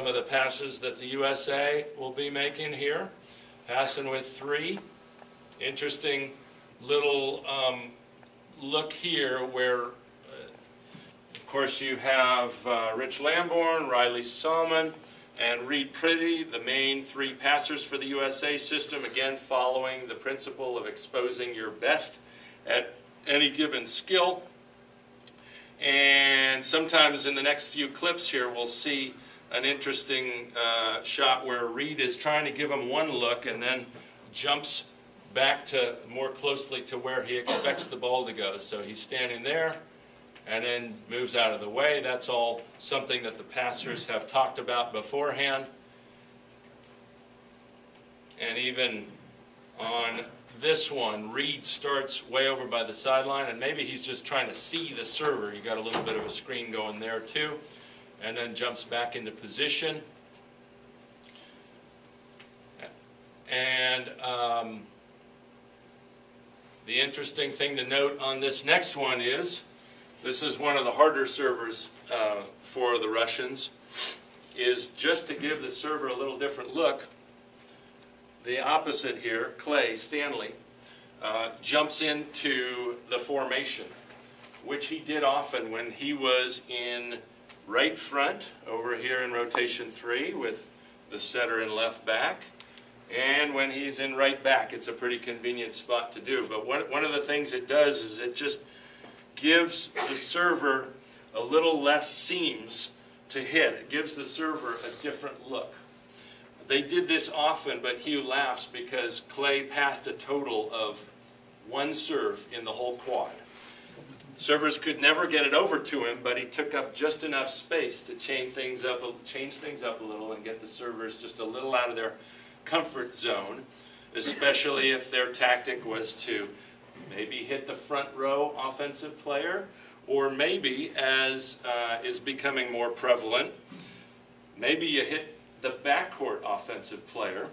Some of the passes that the USA will be making here. Passing with 3. Interesting little look here where, of course, you have Rich Lamborn, Riley Salmon, and Reed Priddy, the main 3 passers for the USA system, again following the principle of exposing your best at any given skill. And sometimes in the next few clips here we'll see an interesting shot where Reed is trying to give him one look and then jumps back to more closely to where he expects the ball to go. So he's standing there and then moves out of the way. That's all something that the passers have talked about beforehand. And even on this one, Reed starts way over by the sideline, and maybe he's just trying to see the server. You got a little bit of a screen going there too, and then jumps back into position. And the interesting thing to note on this next one is, this is one of the harder servers for the Russians, is just to give the server a little different look. The opposite here, Clay Stanley, jumps into the formation, which he did often when he was in right front, over here in rotation 3 with the setter and left back, and when he's in right back. It's a pretty convenient spot to do. But one of the things it does is it just gives the server a little less seams to hit. It gives the server a different look. They did this often, but Hugh laughs because Clay passed a total of 1 serve in the whole quad. Servers could never get it over to him, but he took up just enough space to change things up a little and get the servers just a little out of their comfort zone, especially if their tactic was to maybe hit the front row offensive player, or maybe, as is becoming more prevalent, maybe you hit the backcourt offensive player,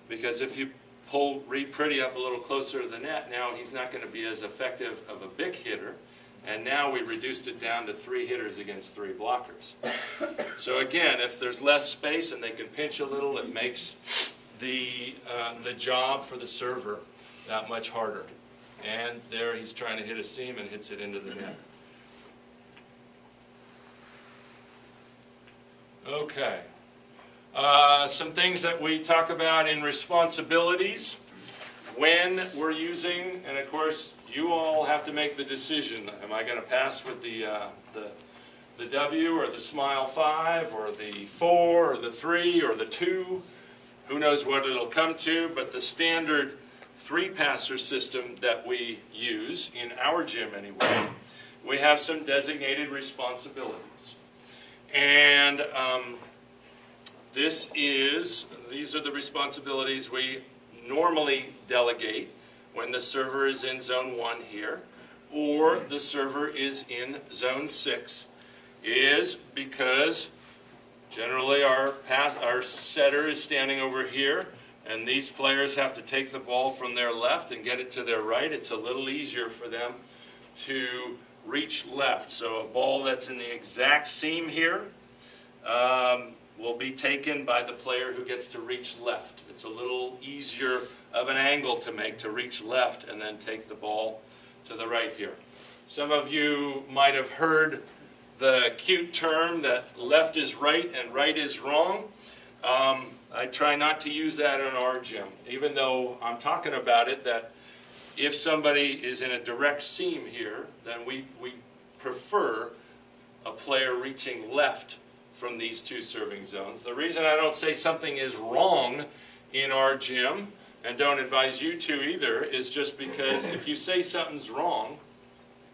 because if you pull Reed Priddy up a little closer to the net, now he's not going to be as effective of a big hitter, and now we reduced it down to 3 hitters against 3 blockers. So again, if there's less space and they can pinch a little, it makes the job for the server that much harder. And there he's trying to hit a seam and hits it into the net. Okay. Some things that we talk about in responsibilities when we're using, and of course you all have to make the decision. Am I going to pass with the W or the smile 5 or the 4 or the 3 or the 2? Who knows what it'll come to, but the standard 3-passer system that we use, in our gym anyway, we have some designated responsibilities. And these are the responsibilities we normally delegate when the server is in zone 1 here, or the server is in zone 6, is because generally our setter is standing over here, and these players have to take the ball from their left and get it to their right. It's a little easier for them to reach left. So a ball that's in the exact seam here will be taken by the player who gets to reach left. It's a little easier of an angle to make to reach left and then take the ball to the right here. Some of you might have heard the cute term that left is right and right is wrong. I try not to use that in our gym, even though I'm talking about it, that if somebody is in a direct seam here, then we prefer a player reaching left from these 2 serving zones. The reason I don't say something is wrong in our gym, and don't advise you to either, is just because if you say something's wrong,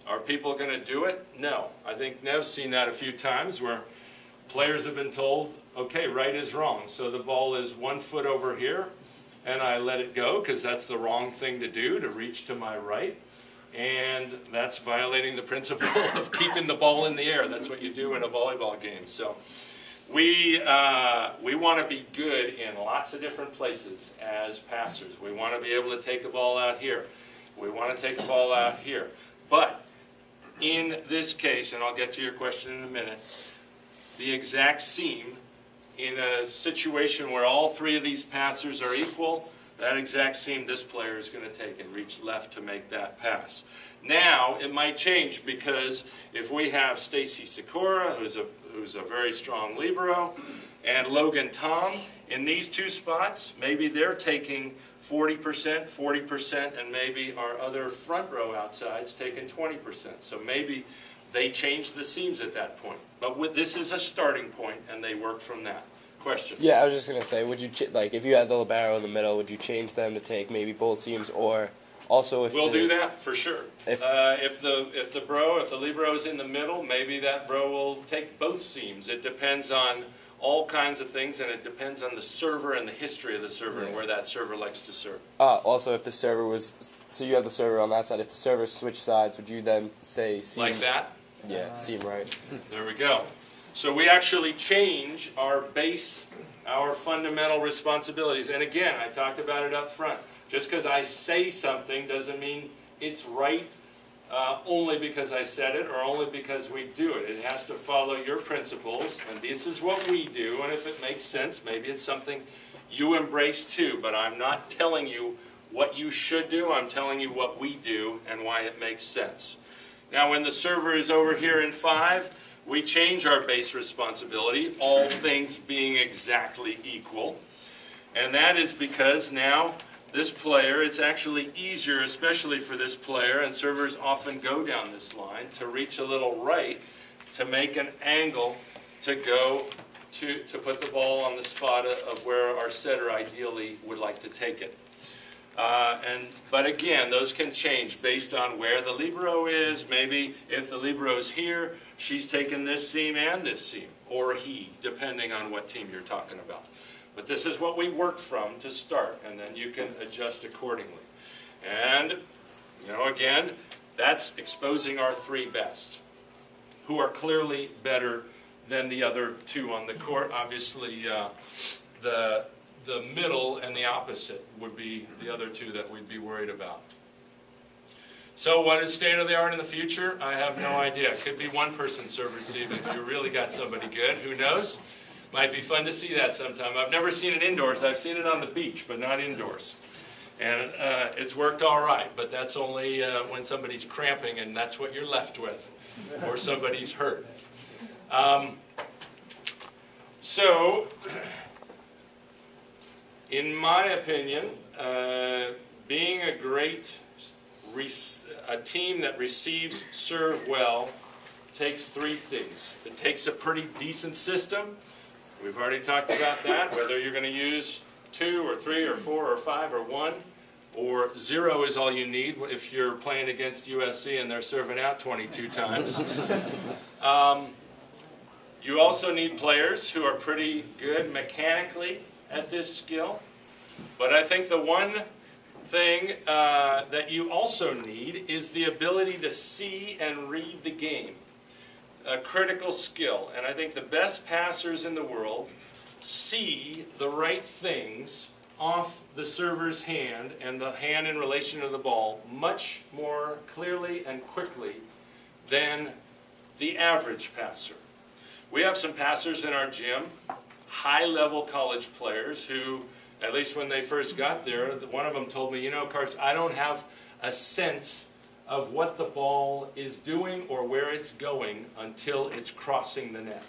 are people going to do it? No. I think Nev's seen that a few times where players have been told, okay, right is wrong. So the ball is 1 foot over here, and I let it go because that's the wrong thing to do, to reach to my right. And that's violating the principle of keeping the ball in the air. That's what you do in a volleyball game. So we want to be good in lots of different places as passers. We want to be able to take a ball out here. We want to take a ball out here. But in this case, and I'll get to your question in a minute, the exact seam in a situation where all three of these passers are equal, that exact seam this player is going to take and reach left to make that pass. Now, it might change because if we have Stacy Sikora, who's a very strong libero, and Logan Tom, in these two spots, maybe they're taking 40%, and maybe our other front row outside's taking 20%. So maybe they change the seams at that point. But this is a starting point, and they work from that. Question? Yeah, I was just going to say, would you, like, if you had the libero in the middle, would you change them to take maybe both seams, or also if we'll do that for sure. If the libero is in the middle, maybe that bro will take both seams. It depends on all kinds of things, and it depends on the server and the history of the server and where that server likes to serve. Also, if the server was, so you have the server on that side, if the server switched sides, would you then say seam? Like that? Yeah, seam right. There we go. So we actually change our base, our fundamental responsibilities. And again, I talked about it up front. Just because I say something doesn't mean it's right only because I said it or only because we do it. It has to follow your principles, and this is what we do, and if it makes sense, maybe it's something you embrace too, but I'm not telling you what you should do, I'm telling you what we do and why it makes sense. Now when the server is over here in 5, we change our base responsibility, all things being exactly equal, and that is because now this player, it's actually easier, especially for this player, and servers often go down this line, to reach a little right to make an angle to go to put the ball on the spot of where our setter ideally would like to take it. But again, those can change based on where the libero is. Maybe if the libero is here, she's taking this seam and this seam, or he, depending on what team you're talking about. But this is what we work from to start, and then you can adjust accordingly. And, you know, again, that's exposing our 3 best, who are clearly better than the other 2 on the court. Obviously, the middle and the opposite would be the other 2 that we'd be worried about. So what is state of the art in the future? I have no idea. It could be one-person serve receive if you really got somebody good. Who knows? Might be fun to see that sometime. I've never seen it indoors. I've seen it on the beach, but not indoors. And it's worked all right, but that's only when somebody's cramping and that's what you're left with, or somebody's hurt. So, in my opinion, being a team that receives serve well takes 3 things. It takes a pretty decent system. We've already talked about that, whether you're going to use 2 or 3 or 4 or 5 or 1, or 0 is all you need if you're playing against USC and they're serving out 22 times. You also need players who are pretty good mechanically at this skill. But I think the one thing that you also need is the ability to see and read the game. A critical skill, and I think the best passers in the world see the right things off the server's hand and the hand in relation to the ball much more clearly and quickly than the average passer. We have some passers in our gym, high-level college players who, at least when they first got there, one of them told me, you know, Karch, I don't have a sense of what the ball is doing or where it's going until it's crossing the net.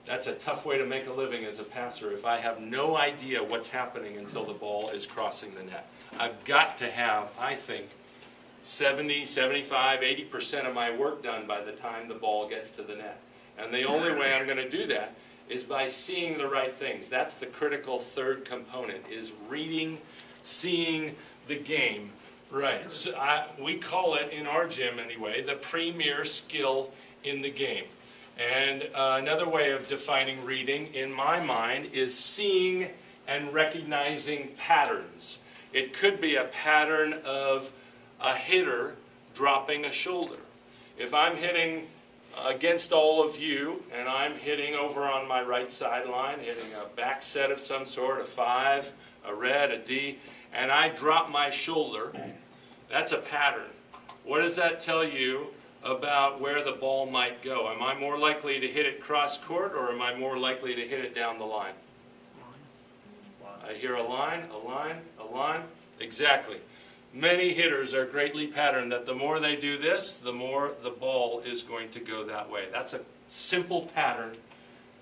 That's a tough way to make a living as a passer if I have no idea what's happening until the ball is crossing the net. I've got to have, I think, 70, 75, 80% of my work done by the time the ball gets to the net. And the only way I'm going to do that is by seeing the right things. That's the critical 3rd component, is reading, seeing the game. Right, so we call it, in our gym anyway, the premier skill in the game. And another way of defining reading, in my mind, is seeing and recognizing patterns. It could be a pattern of a hitter dropping a shoulder. If I'm hitting against all of you, and I'm hitting over on my right sideline, hitting a back set of some sort, a 5, a red, a D, and I drop my shoulder, that's a pattern. What does that tell you about where the ball might go. Am I more likely to hit it cross court, or am I more likely to hit it down the line? I hear a line, a line, a line. Exactly. Many hitters are greatly patterned that the more they do this, the more the ball is going to go that way. That's a simple pattern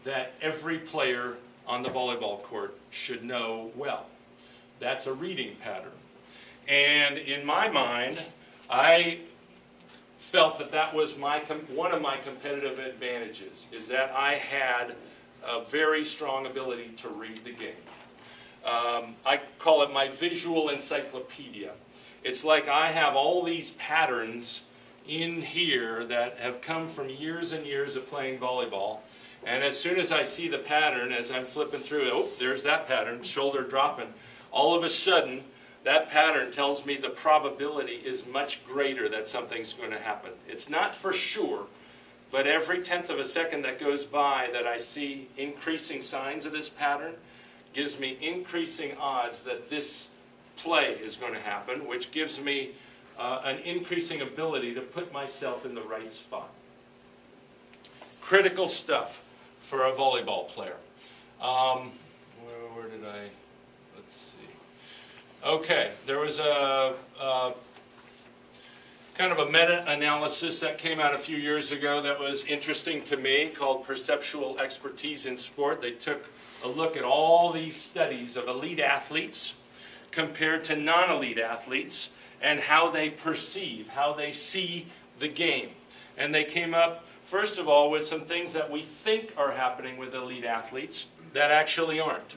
that every player on the volleyball court should know well. That's a reading pattern. And in my mind, I felt that that was one of my competitive advantages, is that I had a very strong ability to read the game. I call it my visual encyclopedia. It's like I have all these patterns in here that have come from years and years of playing volleyball. And as soon as I see the pattern, as I'm flipping through it, oh, there's that pattern, shoulder dropping. All of a sudden, that pattern tells me the probability is much greater that something's going to happen. It's not for sure, but every 1/10 of a second that goes by that I see increasing signs of this pattern gives me increasing odds that this play is going to happen, which gives me an increasing ability to put myself in the right spot. Critical stuff for a volleyball player. Where did I, let's see. Okay, there was a kind of a meta-analysis that came out a few years ago that was interesting to me, called Perceptual Expertise in Sport. They took a look at all these studies of elite athletes compared to non-elite athletes and how they perceive, how they see the game. And they came up, first of all, with some things that we think are happening with elite athletes that actually aren't.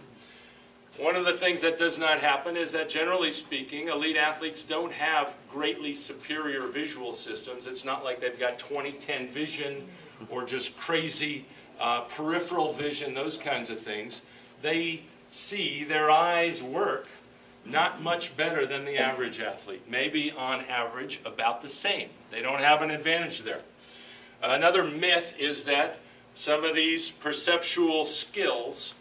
One of the things that does not happen is that, generally speaking, elite athletes don't have greatly superior visual systems. It's not like they've got 20/10 vision or just crazy peripheral vision, those kinds of things. They see, their eyes work not much better than the average athlete. Maybe on average about the same. They don't have an advantage there. Another myth is that some of these perceptual skills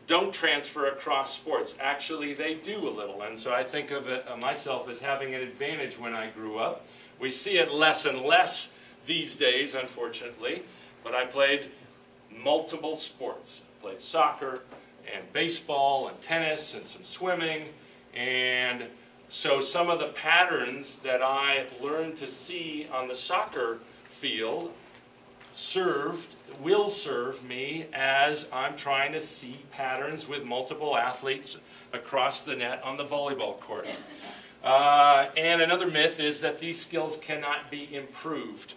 don't transfer across sports. Actually, they do a little, and so I think of it myself as having an advantage when I grew up. We see it less and less these days, unfortunately, but I played multiple sports. I played soccer and baseball and tennis and some swimming, and so some of the patterns that I learned to see on the soccer field will serve me as I'm trying to see patterns with multiple athletes across the net on the volleyball court. And another myth is that these skills cannot be improved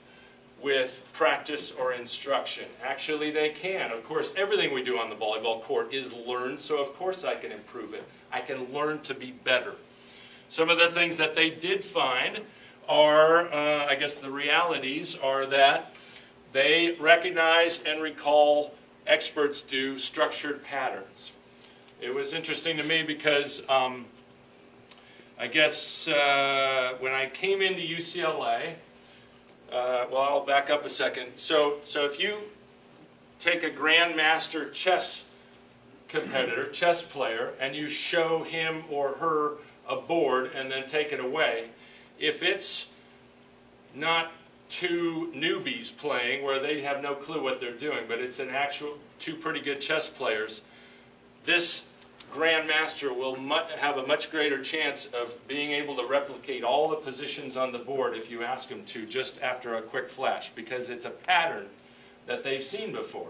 with practice or instruction. Actually, they can. Of course, everything we do on the volleyball court is learned, so of course I can improve it. I can learn to be better. Some of the things that they did find are, I guess the realities are that they recognize and recall, experts do, structured patterns. It was interesting to me because I guess when I came into UCLA, well, I'll back up a second. So if you take a grandmaster chess competitor, chess player, and you show him or her a board and then take it away, if it's not two newbies playing where they have no clue what they're doing, but it's an actual two pretty good chess players, this grandmaster will have a much greater chance of being able to replicate all the positions on the board if you ask him to, just after a quick flash, because it's a pattern that they've seen before.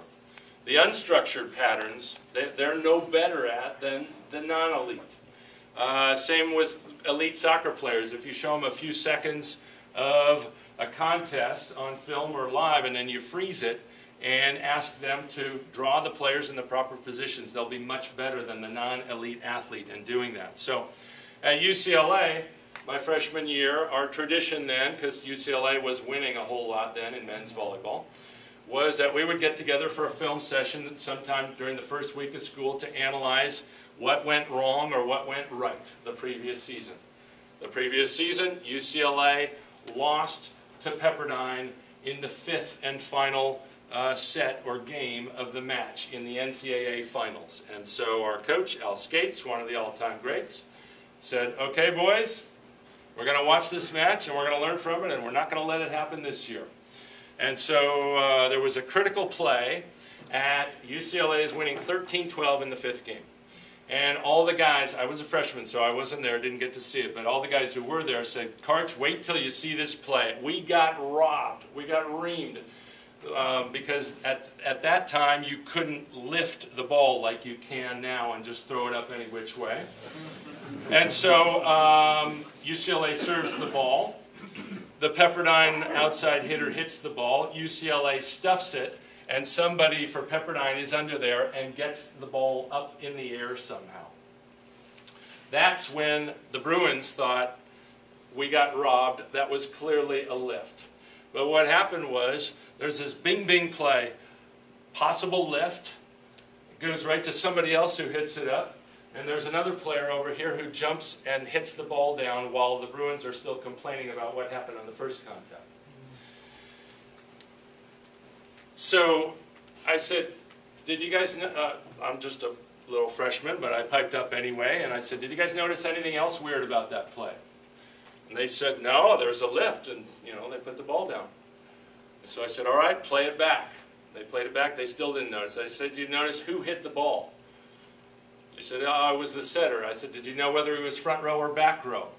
The unstructured patterns, they're no better at than the non-elite. Same with elite soccer players. If you show them a few seconds of a contest on film or live and then you freeze it and ask them to draw the players in the proper positions, they'll be much better than the non-elite athlete in doing that. So at UCLA, my freshman year, our tradition then, because UCLA was winning a whole lot then in men's volleyball, was that we would get together for a film session sometime during the first week of school to analyze what went wrong or what went right the previous season. The previous season, UCLA lost to Pepperdine in the 5th and final set or game of the match in the NCAA finals. And so our coach, Al Skates, one of the all-time greats, said, okay boys, we're going to watch this match and we're going to learn from it and we're not going to let it happen this year. And so there was a critical play at UCLA is winning 13-12 in the 5th game. And all the guys, I was a freshman, so I wasn't there, didn't get to see it, but all the guys who were there said, Karch, wait till you see this play. We got robbed. We got reamed. Because at that time, you couldn't lift the ball like you can now and just throw it up any which way. And so UCLA serves the ball. The Pepperdine outside hitter hits the ball. UCLA stuffs it. And somebody for Pepperdine is under there and gets the ball up in the air somehow. That's when the Bruins thought, we got robbed. That was clearly a lift. But what happened was, there's this bing-bing play, possible lift. It goes right to somebody else who hits it up. And there's another player over here who jumps and hits the ball down while the Bruins are still complaining about what happened on the first contact. So I said, did you guys know, I'm just a little freshman, but I piped up anyway, and I said, did you guys notice anything else weird about that play? And they said, no, there's a lift, and they put the ball down. And so I said, all right, play it back. They played it back, they still didn't notice. I said, did you notice who hit the ball? They said, oh, it was the setter. I said, did you know whether he was front row or back row?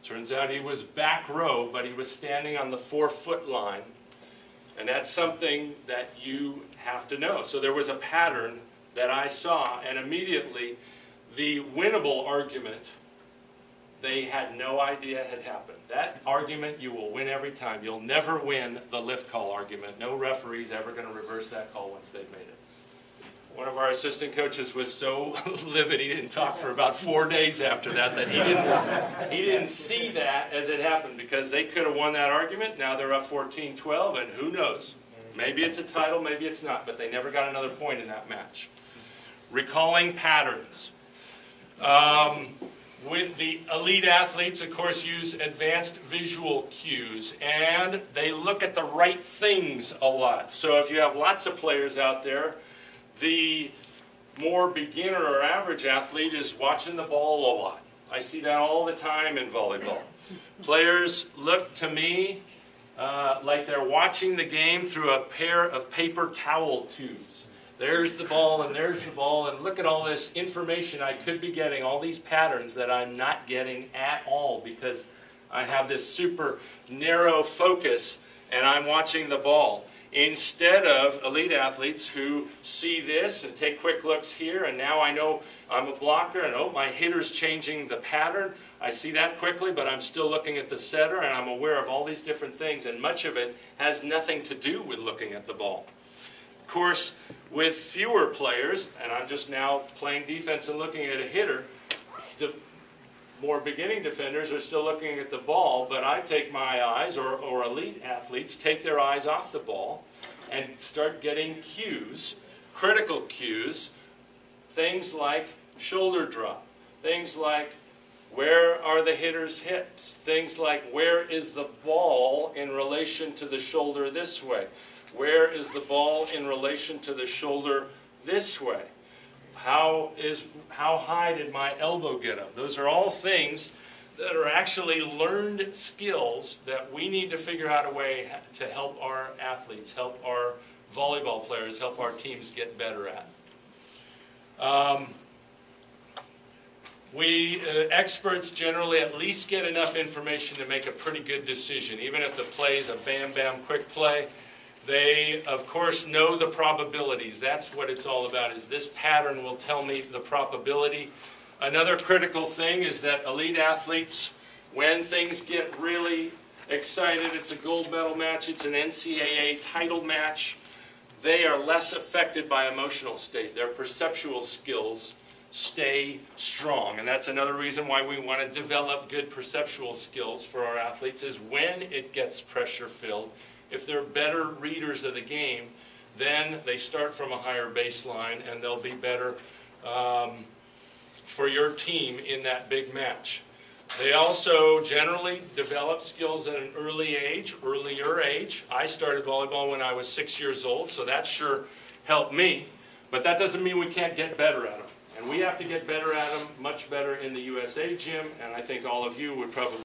Turns out he was back row, but he was standing on the 4-foot line. And that's something that you have to know. So there was a pattern that I saw, and immediately the winnable argument, they had no idea had happened. That argument you will win every time. You'll never win the lift call argument. No referee's ever going to reverse that call once they've made it. One of our assistant coaches was so livid he didn't talk for about 4 days after that he didn't see that as it happened, because they could have won that argument. Now they're up 14-12, and who knows? Maybe it's a title, maybe it's not, but they never got another point in that match. Recalling patterns. With the elite athletes, of course, use advanced visual cues, and they look at the right things a lot. So if you have lots of players out there, the more beginner or average athlete is watching the ball a lot. I see that all the time in volleyball. Players look to me like they're watching the game through a pair of paper towel tubes. There's the ball, and there's the ball, and look at all this information I could be getting, all these patterns that I'm not getting at all because I have this super narrow focus and I'm watching the ball. Instead of elite athletes who see this and take quick looks here, and now I know I'm a blocker, and oh, my hitter's changing the pattern. I see that quickly, but I'm still looking at the setter, and I'm aware of all these different things, and much of it has nothing to do with looking at the ball. Of course, with fewer players, and I'm just now playing defense and looking at a hitter, the more beginning defenders are still looking at the ball, but I take my eyes, or elite athletes take their eyes off the ball and start getting cues, critical cues, things like shoulder drop, things like where are the hitter's hips, things like where is the ball in relation to the shoulder this way, where is the ball in relation to the shoulder this way. How high did my elbow get up? Those are all things that are actually learned skills that we need to figure out a way to help our athletes, help our volleyball players, help our teams get better at. Experts generally at least get enough information to make a pretty good decision. Even if the play is a bam-bam quick play, they, of course, know the probabilities. That's what it's all about, is this pattern will tell me the probability. Another critical thing is that elite athletes, when things get really excited, it's a gold medal match, it's an NCAA title match, they are less affected by emotional state. Their perceptual skills stay strong. And that's another reason why we want to develop good perceptual skills for our athletes, is when it gets pressure-filled, if they're better readers of the game, then they start from a higher baseline and they'll be better for your team in that big match. They also generally develop skills at an earlier age. I started volleyball when I was 6 years old, so that sure helped me. But that doesn't mean we can't get better at them. And we have to get better at them, much better in the USA gym, and I think all of you would probably